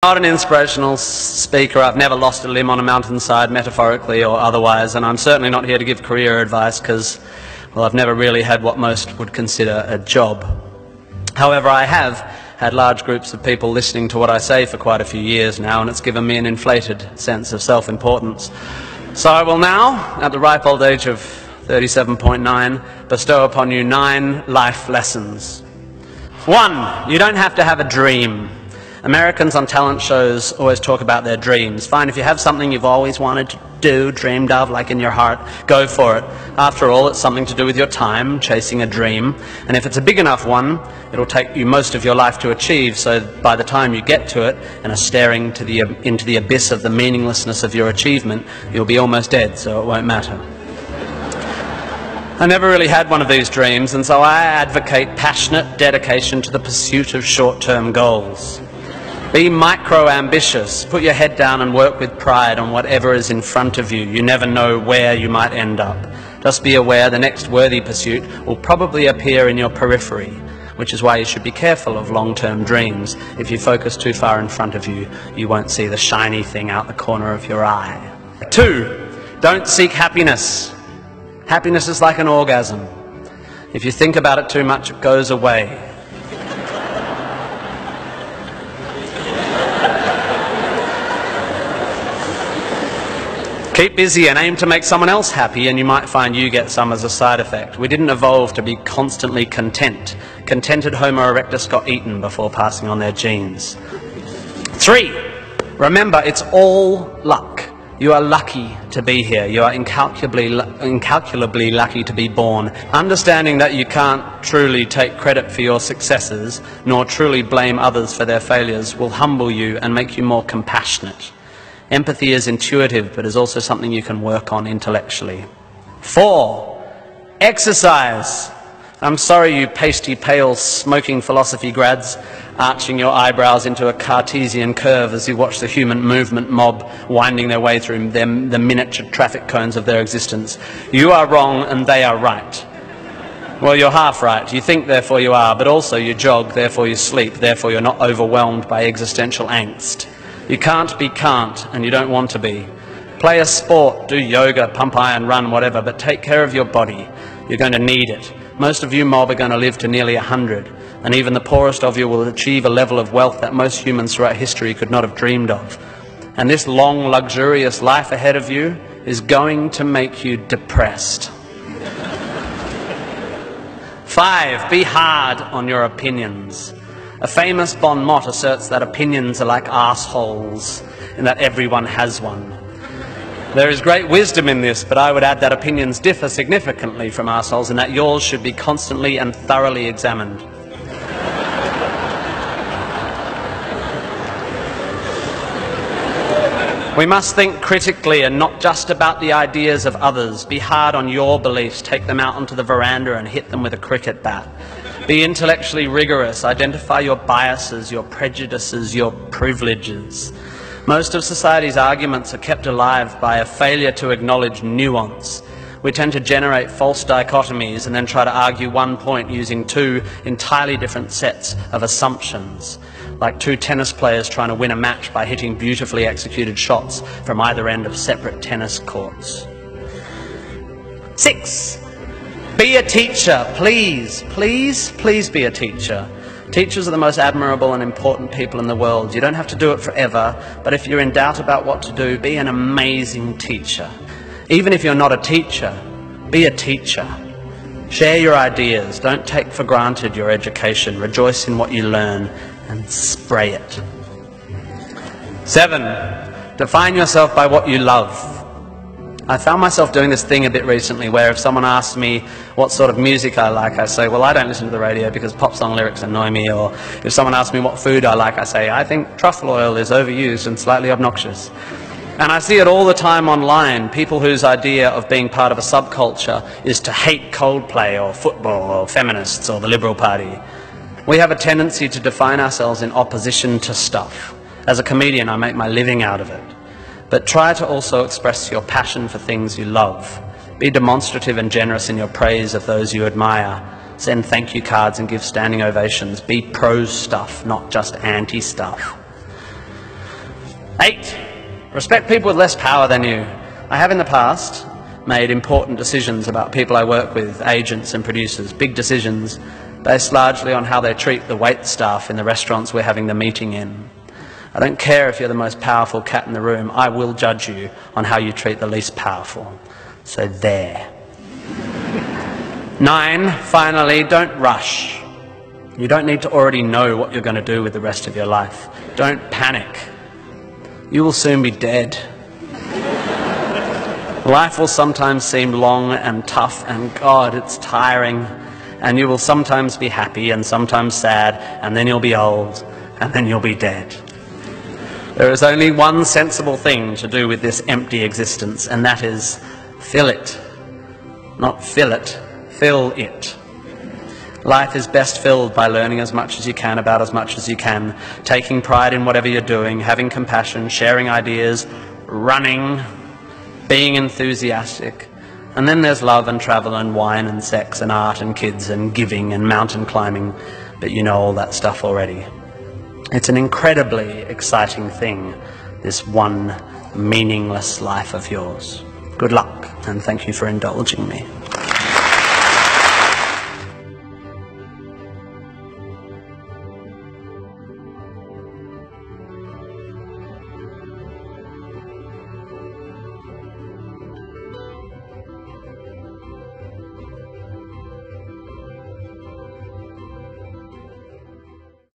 Not an inspirational speaker. I've never lost a limb on a mountainside, metaphorically or otherwise, and I'm certainly not here to give career advice because, well, I've never really had what most would consider a job. However, I have had large groups of people listening to what I say for quite a few years now, and it's given me an inflated sense of self-importance. So I will now, at the ripe old age of 37.9, bestow upon you 9 life lessons. 1. You don't have to have a dream. Americans on talent shows always talk about their dreams. Fine, if you have something you've always wanted to do, dreamed of, like in your heart, go for it. After all, it's something to do with your time, chasing a dream. And if it's a big enough one, it'll take you most of your life to achieve, so by the time you get to it and are staring into the abyss of the meaninglessness of your achievement, you'll be almost dead, so it won't matter. I never really had one of these dreams, and so I advocate passionate dedication to the pursuit of short-term goals. Be micro-ambitious. Put your head down and work with pride on whatever is in front of you. You never know where you might end up. Just be aware the next worthy pursuit will probably appear in your periphery, which is why you should be careful of long-term dreams. If you focus too far in front of you, you won't see the shiny thing out the corner of your eye. 2. Don't seek happiness. Happiness is like an orgasm. If you think about it too much, it goes away. Keep busy and aim to make someone else happy, and you might find you get some as a side effect. We didn't evolve to be constantly content. Contented Homo erectus got eaten before passing on their genes. 3. Remember, it's all luck. You are lucky to be here. You are incalculably lucky to be born. Understanding that you can't truly take credit for your successes, nor truly blame others for their failures, will humble you and make you more compassionate. Empathy is intuitive, but is also something you can work on intellectually. 4. Exercise. I'm sorry, you pasty, pale, smoking philosophy grads, arching your eyebrows into a Cartesian curve as you watch the human movement mob winding their way through the miniature traffic cones of their existence. You are wrong and they are right. Well, you're half right. You think, therefore you are, but also you jog, therefore you sleep, therefore you're not overwhelmed by existential angst. You can't be can't, and you don't want to be. Play a sport, do yoga, pump iron, run, whatever, but take care of your body. You're going to need it. Most of you mob are going to live to nearly 100, and even the poorest of you will achieve a level of wealth that most humans throughout history could not have dreamed of. And this long, luxurious life ahead of you is going to make you depressed. 5. Be hard on your opinions. A famous bon mot asserts that opinions are like arseholes, and that everyone has one. There is great wisdom in this, but I would add that opinions differ significantly from arseholes, and that yours should be constantly and thoroughly examined. We must think critically and not just about the ideas of others. Be hard on your beliefs. Take them out onto the veranda and hit them with a cricket bat. Be intellectually rigorous. Identify your biases, your prejudices, your privileges. Most of society's arguments are kept alive by a failure to acknowledge nuance. We tend to generate false dichotomies and then try to argue one point using 2 entirely different sets of assumptions, like 2 tennis players trying to win a match by hitting beautifully executed shots from either end of separate tennis courts. 6. Be a teacher, please, please, please be a teacher. Teachers are the most admirable and important people in the world. You don't have to do it forever, but if you're in doubt about what to do, be an amazing teacher. Even if you're not a teacher, be a teacher. Share your ideas. Don't take for granted your education. Rejoice in what you learn and spray it. 7. Define yourself by what you love. I found myself doing this thing a bit recently where if someone asks me what sort of music I like, I say, well, I don't listen to the radio because pop song lyrics annoy me. Or if someone asks me what food I like, I say, I think truffle oil is overused and slightly obnoxious. And I see it all the time online, people whose idea of being part of a subculture is to hate Coldplay or football or feminists or the Liberal Party. We have a tendency to define ourselves in opposition to stuff. As a comedian, I make my living out of it. But try to also express your passion for things you love. Be demonstrative and generous in your praise of those you admire. Send thank you cards and give standing ovations. Be pro stuff, not just anti stuff. 8, respect people with less power than you. I have in the past made important decisions about people I work with, agents and producers, big decisions, based largely on how they treat the wait staff in the restaurants we're having the meeting in. I don't care if you're the most powerful cat in the room, I will judge you on how you treat the least powerful. So there. 9, finally, don't rush. You don't need to already know what you're going to do with the rest of your life. Don't panic. You will soon be dead. Life will sometimes seem long and tough, and God, it's tiring. And you will sometimes be happy and sometimes sad, and then you'll be old, and then you'll be dead. There is only one sensible thing to do with this empty existence, and that is fill it. Not fill it, fill it. Life is best filled by learning as much as you can about as much as you can, taking pride in whatever you're doing, having compassion, sharing ideas, running, being enthusiastic. And then there's love and travel and wine and sex and art and kids and giving and mountain climbing, but you know all that stuff already. It's an incredibly exciting thing, this one meaningless life of yours. Good luck, and thank you for indulging me.